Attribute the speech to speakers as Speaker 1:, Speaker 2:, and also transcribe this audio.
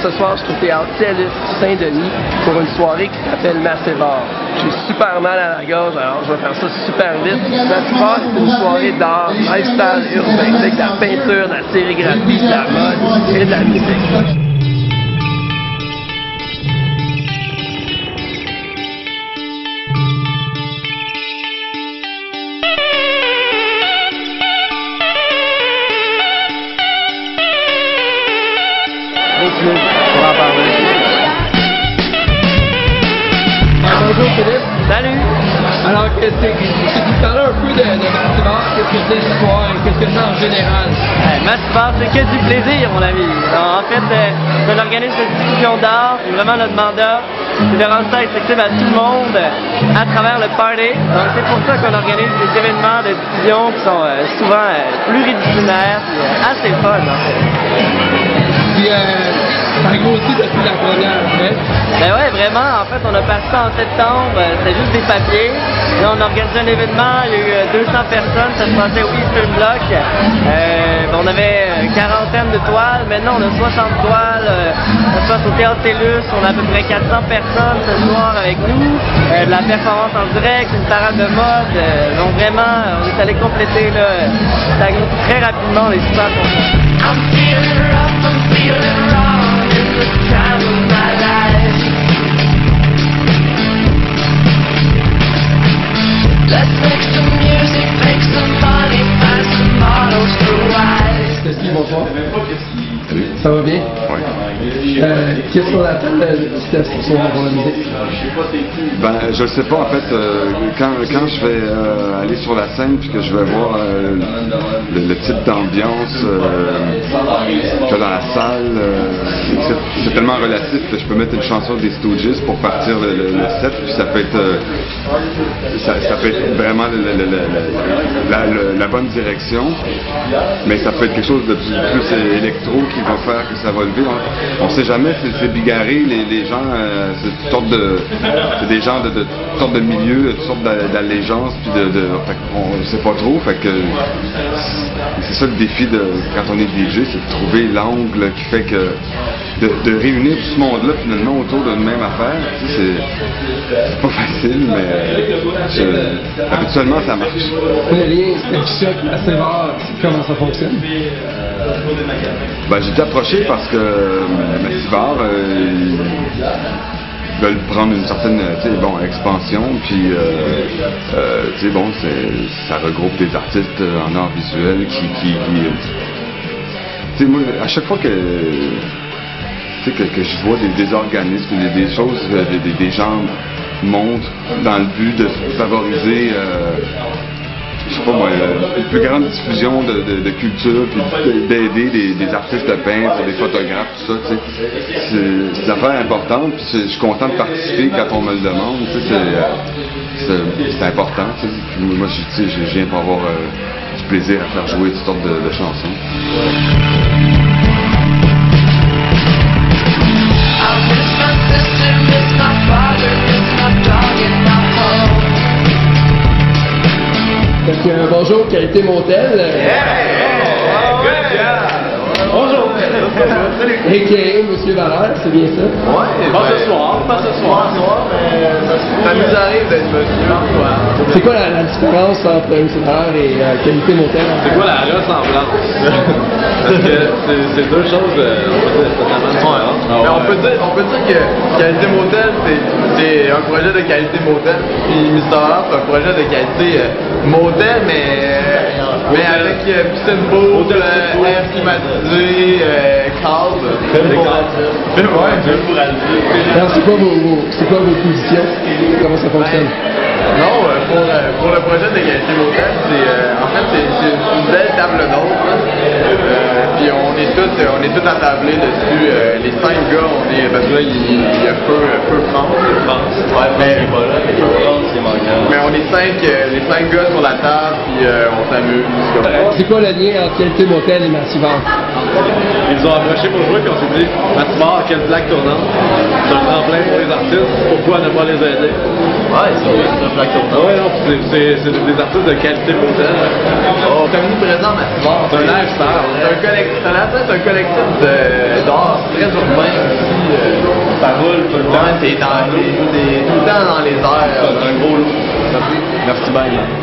Speaker 1: ce soir, je suis au théâtre TELUS Saint-Denis pour une soirée qui s'appelle Massive Art. J'ai super mal à la gorge, alors je vais faire ça super vite. Massive Art, c'est une soirée d'art, lifestyle urbain, avec de la peinture, de la sérigraphie, de la mode et de la musique.
Speaker 2: Pour en parler.
Speaker 1: Bonjour Philippe.
Speaker 2: Salut!
Speaker 1: Alors, tu parlais un peu de Massive Art, qu'est-ce que c'est ce soir et qu'est-ce que c'est en général?
Speaker 2: Massive Art, c'est que du plaisir, mon ami. En fait, c'est un organisme de diffusion d'art et vraiment notre mandat, c'est de rendre ça accessible à tout le monde à travers le party. Donc, c'est pour ça qu'on organise des événements de diffusion qui sont souvent pluridisciplinaires et assez fun, en fait.
Speaker 1: Puis, ça a grossi depuis la première, vrai?
Speaker 2: Ben ouais, vraiment. En fait, on a parti ça en septembre. C'était juste des papiers. Là, on a organisé un événement. Il y a eu 200 personnes. Ça se passait au Eastern Bloc. On avait une quarantaine de toiles. Maintenant, on a 60 toiles. Ça se passe au Théâtre TELUS. On a à peu près 400 personnes ce soir avec nous. De la performance en direct, une parade de mode. Donc vraiment, on est allé compléter là. Ça a grossi très rapidement. On est super contents.
Speaker 3: I'm feeling rough, I'm feeling wrong in the time of my life. Let's make some music, make some money, find some models for wives.
Speaker 1: Ceci, bonsoir.
Speaker 4: Salut.
Speaker 1: Ça va bien?
Speaker 4: Oui.
Speaker 1: Qu'est-ce qu'on appelle cette soirée pour la musique?
Speaker 4: Ben, je sais pas, en fait, quand je vais aller sur la scène puis que je vais voir le type d'ambiance qu'il y a dans la salle, c'est tellement relatif. Je peux mettre une chanson des Stooges pour partir le set, puis ça peut être vraiment la bonne direction, mais ça peut être quelque chose de plus électro qui va faire que ça va lever. On sait jamais, c'est bigarré, les gens, c'est des gens de toutes sortes de milieux, de toutes sortes d'allégeances, puis on sait pas trop, fait que c'est ça le défi quand on est DJ, c'est de trouver l'angle qui fait que de réunir tout ce monde-là finalement autour d'une même affaire, c'est pas facile, mais habituellement ça marche.
Speaker 1: Le lien, c'est ça, Massive Art, comment ça fonctionne?
Speaker 4: Ben, j'ai été approché parce que Massive Art veulent prendre une certaine expansion, puis ça regroupe des artistes en art visuel moi, à chaque fois que je vois des organismes, des choses, des gens montent dans le but de favoriser je sais pas moi, une plus grande diffusion de culture, puis d'aider des artistes peintres, des photographes, tout ça, c'est des affaires importantes, puis je suis content de participer quand on me le demande, c'est important, moi je viens pour avoir du plaisir à faire jouer toutes sortes de chansons.
Speaker 1: Donc, bonjour, Qualité Motel.
Speaker 2: Bonjour!
Speaker 1: A.K.A. Monsieur Valère, c'est bien ça?
Speaker 5: Ouais, pas ce soir. Ça nous arrive d'être monsieur Antoine.
Speaker 1: C'est quoi la différence entre Monsieur Valère et Qualité Motel?
Speaker 5: C'est quoi la ressemblance? Parce que c'est deux choses, on peut dire, totalement différentes. Mais on peut dire que Qualité Motel, c'est un projet de qualité motel, puis Mister Art, c'est un projet de qualité motel, mais avec piscine pool, air climatisé, câble.
Speaker 1: Alors, c'est quoi vos positions? Comment ça fonctionne?
Speaker 5: Non, pour le projet de qualité motel, c'est une belle table d'hôte. Puis on est tous attablés dessus. Les 5 gars, parce que là, il y a peu France. Ouais, mais on est les 5 gars sur la table, puis on s'amuse.
Speaker 1: C'est quoi le lien entre Qualité Motel et Massive Art?
Speaker 5: Ils nous ont approchés pour jouer, puis on s'est dit, Massive Art, quelle plaque tournante. C'est un tremplin pour les artistes, pourquoi ne pas les aider? Ouais, c'est un plaque tournante. Ouais, non, c'est des artistes de qualité motel. on communique présent Massive Art.
Speaker 6: C'est un lifestyle.
Speaker 5: C'est un collectif d'art très urbain aussi.
Speaker 6: Ça roule tout le temps.
Speaker 5: T'es tout le temps dans les airs.
Speaker 6: C'est un gros lot. Merci bien.